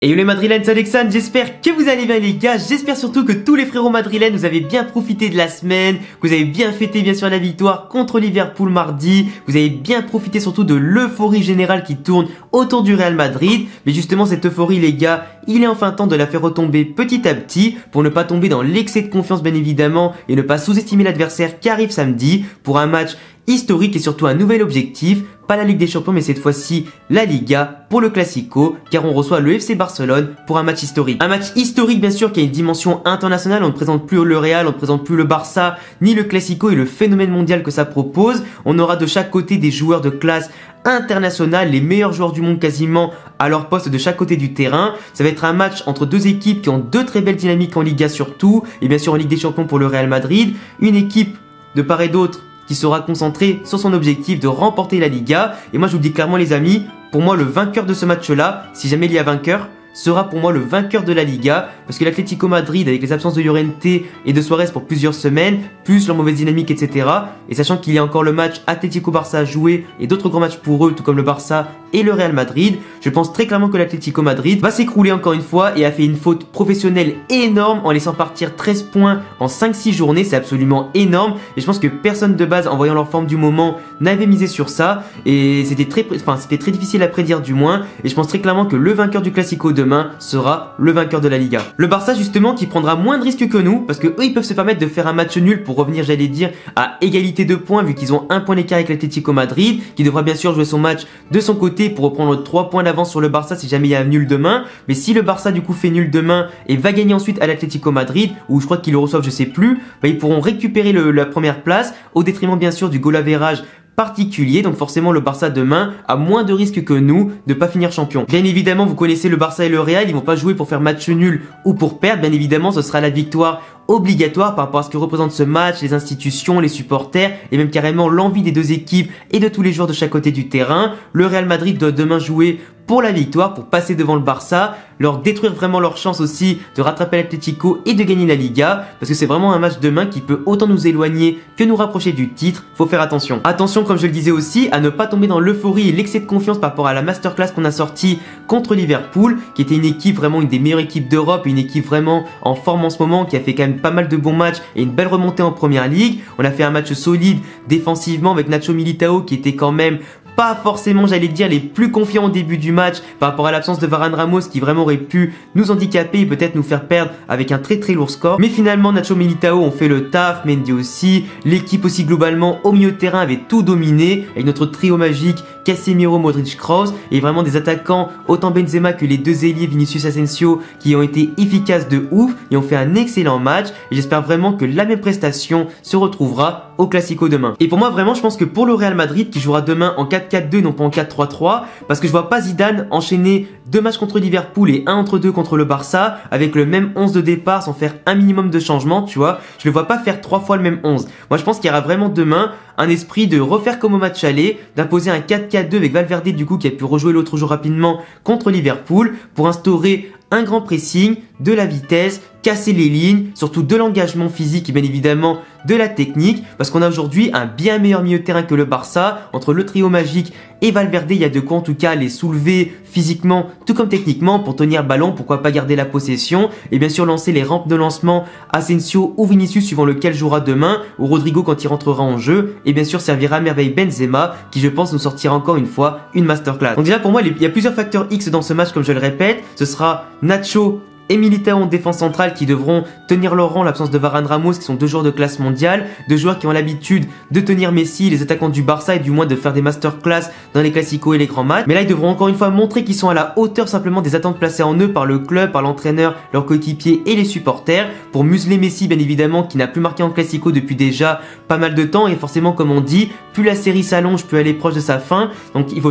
Et yo les madrilènes, c'est Alexandre, j'espère que vous allez bien les gars, j'espère surtout que tous les frérots madrilènes vous avez bien profité de la semaine, que vous avez bien fêté bien sûr la victoire contre Liverpool mardi, que vous avez bien profité surtout de l'euphorie générale qui tourne autour du Real Madrid. Mais justement cette euphorie les gars, il est enfin temps de la faire retomber petit à petit pour ne pas tomber dans l'excès de confiance bien évidemment et ne pas sous-estimer l'adversaire qui arrive samedi pour un match historique et surtout un nouvel objectif, pas la Ligue des Champions mais cette fois-ci la Liga pour le Classico, car on reçoit le FC Barcelone pour un match historique. Un match historique bien sûr qui a une dimension internationale, on ne présente plus le Real, on ne présente plus le Barça, ni le Classico et le phénomène mondial que ça propose. On aura de chaque côté des joueurs de classe internationale, les meilleurs joueurs du monde quasiment à leur poste de chaque côté du terrain. Ça va être un match entre deux équipes qui ont deux très belles dynamiques en Liga surtout, et bien sûr en Ligue des Champions pour le Real Madrid. Une équipe de part et d'autre qui sera concentré sur son objectif de remporter la Liga. Et moi je vous dis clairement les amis, pour moi le vainqueur de ce match là, si jamais il y a vainqueur, sera pour moi le vainqueur de la Liga, parce que l'Atlético Madrid avec les absences de Llorente et de Suarez pour plusieurs semaines, plus leur mauvaise dynamique etc. Et sachant qu'il y a encore le match Atlético-Barça à jouer et d'autres grands matchs pour eux tout comme le Barça et le Real Madrid, je pense très clairement que l'Atlético Madrid va s'écrouler encore une fois et a fait une faute professionnelle énorme en laissant partir 13 points en 5-6 journées, c'est absolument énorme et je pense que personne de base en voyant leur forme du moment n'avait misé sur ça et c'était très difficile à prédire du moins et je pense très clairement que le vainqueur du Classico demain sera le vainqueur de la Liga. Le Barça justement qui prendra moins de risques que nous parce que eux ils peuvent se permettre de faire un match nul pour revenir j'allais dire à égalité de points vu qu'ils ont un point d'écart avec l'Atlético Madrid qui devra bien sûr jouer son match de son côté pour reprendre 3 points d'avance sur le Barça si jamais il y a un nul demain. Mais si le Barça du coup fait nul demain et va gagner ensuite à l'Atlético Madrid ou je crois qu'ils le reçoivent je sais plus, bah, ils pourront récupérer la première place au détriment bien sûr du goal average particulier, donc forcément le Barça demain a moins de risques que nous de pas finir champion. Bien évidemment vous connaissez le Barça et le Real, ils vont pas jouer pour faire match nul ou pour perdre, bien évidemment ce sera la victoire obligatoire par rapport à ce que représente ce match, les institutions, les supporters et même carrément l'envie des deux équipes et de tous les joueurs de chaque côté du terrain. Le Real Madrid doit demain jouer pour la victoire, pour passer devant le Barça, leur détruire vraiment leur chance aussi de rattraper l'Atlético et de gagner la Liga, parce que c'est vraiment un match demain qui peut autant nous éloigner que nous rapprocher du titre, faut faire attention. Attention comme je le disais aussi, à ne pas tomber dans l'euphorie et l'excès de confiance par rapport à la masterclass qu'on a sortie contre Liverpool, qui était une équipe vraiment une des meilleures équipes d'Europe, une équipe vraiment en forme en ce moment, qui a fait quand même pas mal de bons matchs et une belle remontée en première ligue. On a fait un match solide défensivement avec Nacho Militao qui était quand même pas forcément j'allais dire les plus confiants au début du match par rapport à l'absence de Varane Ramos qui vraiment aurait pu nous handicaper et peut-être nous faire perdre avec un très lourd score. Mais finalement Nacho Militao ont fait le taf, Mendy aussi, l'équipe aussi globalement au milieu de terrain avait tout dominé avec notre trio magique Casemiro, Modric, Kroos et vraiment des attaquants autant Benzema que les deux ailiers Vinicius Asensio qui ont été efficaces de ouf et ont fait un excellent match et j'espère vraiment que la même prestation se retrouvera au Classico demain. Et pour moi vraiment je pense que pour le Real Madrid qui jouera demain en 4-4-2 non pas en 4-3-3 parce que je vois pas Zidane enchaîner 2 matchs contre Liverpool et 1 entre 2 contre le Barça avec le même 11 de départ sans faire un minimum de changement, tu vois. Je le vois pas faire 3 fois le même 11. Moi je pense qu'il y aura vraiment demain un esprit de refaire comme au match aller, d'imposer un 4-4-2 avec Valverde du coup qui a pu rejouer l'autre jour rapidement contre Liverpool pour instaurer un grand pressing, de la vitesse, casser les lignes, surtout de l'engagement physique et bien évidemment de la technique parce qu'on a aujourd'hui un bien meilleur milieu de terrain que le Barça. Entre le trio magique et Valverde, il y a de quoi en tout cas les soulever physiquement tout comme techniquement pour tenir le ballon, pourquoi pas garder la possession et bien sûr lancer les rampes de lancement Asensio ou Vinicius suivant lequel jouera demain ou Rodrigo quand il rentrera en jeu et bien sûr servira à merveille Benzema qui je pense nous sortira encore une fois une masterclass. Donc déjà pour moi il y a plusieurs facteurs X dans ce match comme je le répète, ce sera Nacho et Militao en défense centrale qui devront tenir leur rang, l'absence de Varane Ramos qui sont deux joueurs de classe mondiale, deux joueurs qui ont l'habitude de tenir Messi, les attaquants du Barça et du moins de faire des masterclass dans les classicos et les grands matchs. Mais là ils devront encore une fois montrer qu'ils sont à la hauteur simplement des attentes placées en eux par le club, par l'entraîneur, leurs coéquipiers et les supporters pour museler Messi bien évidemment qui n'a plus marqué en classico depuis déjà pas mal de temps et forcément comme on dit, plus la série s'allonge, plus elle est proche de sa fin. Donc il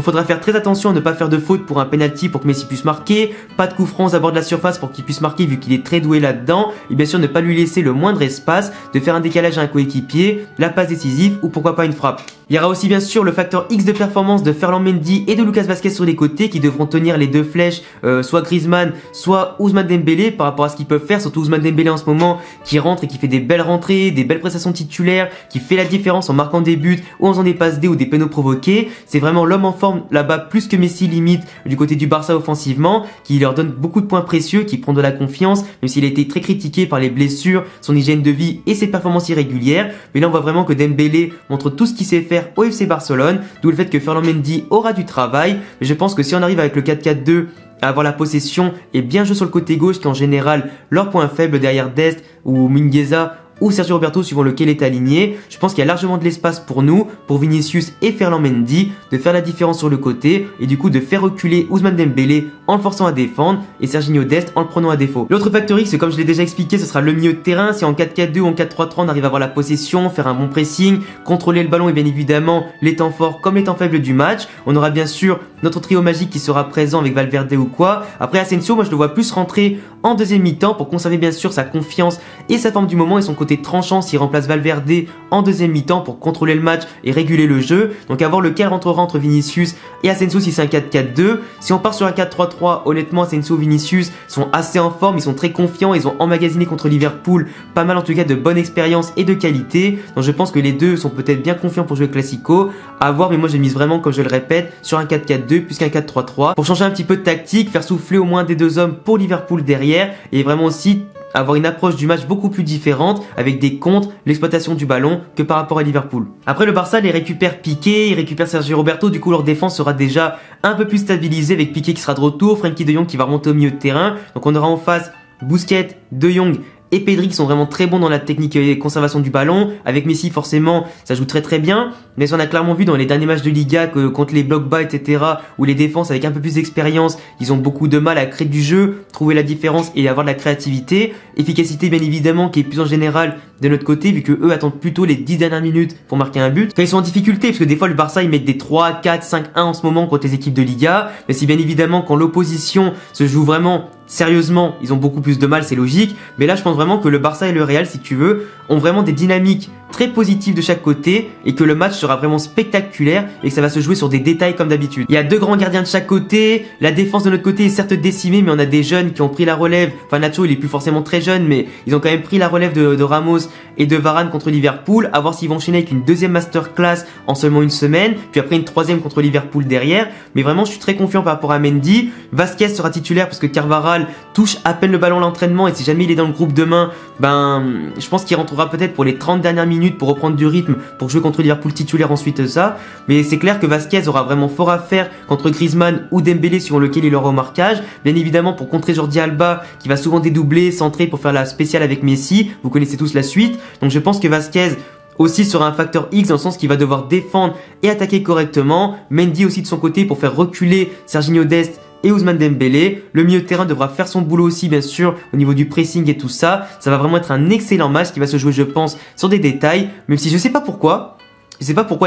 faudra faire très attention à ne pas faire de faute pour un penalty pour que Messi puisse marquer, pas de coup franc aux abords de la surface pour qu'il puisse marquer vu qu'il est très doué là-dedans, et bien sûr ne pas lui laisser le moindre espace, de faire un décalage à un coéquipier, la passe décisive ou pourquoi pas une frappe. Il y aura aussi bien sûr le facteur X de performance de Ferland Mendy et de Lucas Vazquez sur les côtés qui devront tenir les deux flèches, soit Griezmann, soit Ousmane Dembélé par rapport à ce qu'ils peuvent faire, surtout Ousmane Dembélé en ce moment qui rentre et qui fait des belles rentrées, des belles prestations titulaires, qui fait la différence en marquant des buts ou en faisant des passes D ou des pénaux provoqués. C'est vraiment l'homme en forme là-bas plus que Messi limite du côté du Barça offensivement, qui leur donne beaucoup de points précieux, qui prend de la confiance, même s'il a été très critiqué par les blessures, son hygiène de vie et ses performances irrégulières. Mais là on voit vraiment que Dembélé montre tout ce qu'il sait faire au FC Barcelone, d'où le fait que Ferland Mendy aura du travail. Mais je pense que si on arrive avec le 4-4-2 à avoir la possession et bien jouer sur le côté gauche, qui est en général leur point faible derrière Dest ou Mingueza ou Sergio Roberto suivant lequel est aligné, je pense qu'il y a largement de l'espace pour nous, pour Vinicius et Ferland Mendy, de faire la différence sur le côté et du coup de faire reculer Ousmane Dembélé en le forçant à défendre et Serginho Dest en le prenant à défaut. L'autre facteur X, comme je l'ai déjà expliqué, ce sera le milieu de terrain. Si en 4-4-2 ou en 4-3-3 on arrive à avoir la possession, faire un bon pressing, contrôler le ballon et bien évidemment les temps forts comme les temps faibles du match, on aura bien sûr notre trio magique qui sera présent avec Valverde ou quoi. Après Asensio, moi je le vois plus rentrer en deuxième mi-temps pour conserver bien sûr sa confiance et sa forme du moment et son côté tranchant s'il remplace Valverde en deuxième mi-temps pour contrôler le match et réguler le jeu. Donc à voir lequel rentrera entre Vinicius et Asensio si c'est un 4-4-2. Si on part sur un 4-3-3, honnêtement Asensio et Vinicius sont assez en forme, ils sont très confiants, ils ont emmagasiné contre Liverpool pas mal en tout cas de bonne expérience et de qualité. Donc je pense que les deux sont peut-être bien confiants pour jouer le Classico. À voir, mais moi je mise vraiment, comme je le répète, sur un 4-4-2 plus qu'un 4-3-3 pour changer un petit peu de tactique, faire souffler au moins des deux hommes pour Liverpool derrière et vraiment aussi avoir une approche du match beaucoup plus différente avec des contres, l'exploitation du ballon que par rapport à Liverpool. Après le Barça les récupère Piqué, il récupère Sergio Roberto, du coup leur défense sera déjà un peu plus stabilisée avec Piqué qui sera de retour, Frenkie de Jong qui va remonter au milieu de terrain. Donc on aura en face Busquets, De Jong et Pedri qui sont vraiment très bons dans la technique et conservation du ballon. Avec Messi forcément ça joue très très bien, mais on a clairement vu dans les derniers matchs de Liga que contre les blocs bas etc, où les défenses avec un peu plus d'expérience ils ont beaucoup de mal à créer du jeu, trouver la différence et avoir de la créativité. Efficacité bien évidemment qui est plus en général de notre côté vu que eux attendent plutôt les 10 dernières minutes pour marquer un but quand ils sont en difficulté, parce que des fois le Barça ils mettent des 3, 4, 5-1 en ce moment contre les équipes de Liga, mais si bien évidemment quand l'opposition se joue vraiment sérieusement, ils ont beaucoup plus de mal, c'est logique. Mais là, je pense vraiment que le Barça et le Real, si tu veux, ont vraiment des dynamiques très positives de chaque côté et que le match sera vraiment spectaculaire et que ça va se jouer sur des détails comme d'habitude. Il y a deux grands gardiens de chaque côté. La défense de notre côté est certes décimée, mais on a des jeunes qui ont pris la relève. Enfin, Nacho, il est plus forcément très jeune, mais ils ont quand même pris la relève de Ramos et de Varane contre Liverpool. À voir s'ils vont enchaîner avec une deuxième masterclass en seulement une semaine, puis après une troisième contre Liverpool derrière. Mais vraiment, je suis très confiant par rapport à Mendy. Vazquez sera titulaire parce que Carvajal touche à peine le ballon à l'entraînement et si jamais il est dans le groupe demain, je pense qu'il rentrera peut-être pour les 30 dernières minutes pour reprendre du rythme pour jouer contre Liverpool titulaire ensuite ça. Mais c'est clair que Vazquez aura vraiment fort à faire contre Griezmann ou Dembélé suivant lequel il aura au marquage. Bien évidemment pour contrer Jordi Alba qui va souvent dédoubler, centrer pour faire la spéciale avec Messi. Vous connaissez tous la suite. Donc je pense que Vazquez aussi sera un facteur X dans le sens qu'il va devoir défendre et attaquer correctement. Mendy aussi de son côté pour faire reculer Serginho Dest et Ousmane Dembélé. Le milieu de terrain devra faire son boulot aussi bien sûr au niveau du pressing et tout ça. Ça va vraiment être un excellent match qui va se jouer je pense sur des détails, même si je sais pas pourquoi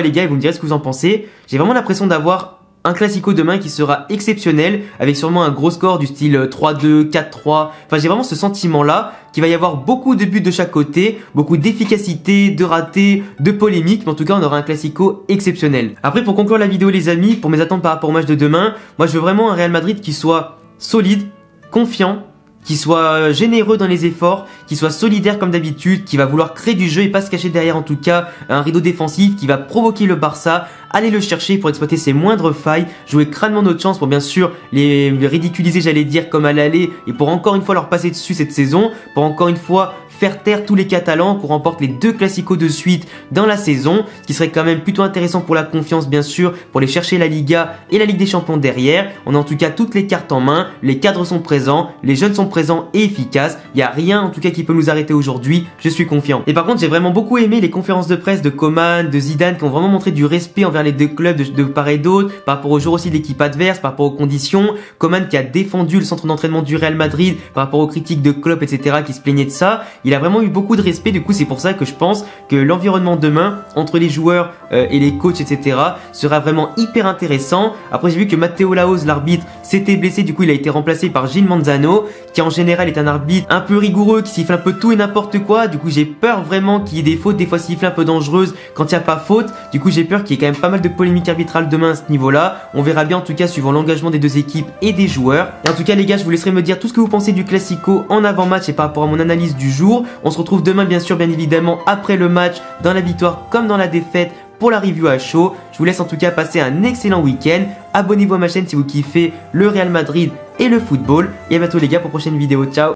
les gars et vous me direz ce que vous en pensez. J'ai vraiment l'impression d'avoir un Classico demain qui sera exceptionnel avec sûrement un gros score du style 3-2, 4-3. Enfin j'ai vraiment ce sentiment là qu'il va y avoir beaucoup de buts de chaque côté, beaucoup d'efficacité, de ratés, de polémiques, mais en tout cas on aura un Classico exceptionnel. Après pour conclure la vidéo les amis, pour mes attentes par rapport au match de demain, moi je veux vraiment un Real Madrid qui soit solide, confiant, qui soit généreux dans les efforts, qui soit solidaire comme d'habitude, qui va vouloir créer du jeu et pas se cacher derrière en tout cas un rideau défensif, qui va provoquer le Barça, aller le chercher pour exploiter ses moindres failles, jouer crânement notre chance pour bien sûr les ridiculiser j'allais dire comme à l'aller et pour encore une fois leur passer dessus cette saison, pour encore une fois faire taire tous les Catalans, qu'on remporte les 2 Classicos de suite dans la saison, ce qui serait quand même plutôt intéressant pour la confiance bien sûr, pour aller chercher la Liga et la Ligue des Champions derrière. On a en tout cas toutes les cartes en main, les cadres sont présents, les jeunes sont présents et efficaces, il n'y a rien en tout cas qui peut nous arrêter aujourd'hui, je suis confiant. Et par contre j'ai vraiment beaucoup aimé les conférences de presse de Coman, de Zidane qui ont vraiment montré du respect envers les deux clubs de part et d'autre, par rapport aux joueurs aussi de l'équipe adverse, par rapport aux conditions. Coman qui a défendu le centre d'entraînement du Real Madrid par rapport aux critiques de Klopp etc qui se plaignaient de ça. Il il a vraiment eu beaucoup de respect. Du coup, c'est pour ça que je pense que l'environnement demain entre les joueurs et les coachs, etc., sera vraiment hyper intéressant. Après, j'ai vu que Matteo Laos, l'arbitre, s'était blessé. Du coup, il a été remplacé par Gilles Manzano, qui en général est un arbitre un peu rigoureux, qui siffle un peu tout et n'importe quoi. Du coup, j'ai peur vraiment qu'il y ait des fautes, des fois siffler un peu dangereuses quand il n'y a pas faute. Du coup, j'ai peur qu'il y ait quand même pas mal de polémiques arbitrales demain à ce niveau-là. On verra bien en tout cas suivant l'engagement des deux équipes et des joueurs. Et en tout cas, les gars, je vous laisserai me dire tout ce que vous pensez du Classico en avant-match et par rapport à mon analyse du jour. On se retrouve demain, bien sûr, bien évidemment, après le match, dans la victoire comme dans la défaite, pour la review à chaud. Je vous laisse en tout cas passer un excellent week-end. Abonnez-vous à ma chaîne si vous kiffez le Real Madrid et le football. Et à bientôt les gars pour une prochaine vidéo. Ciao!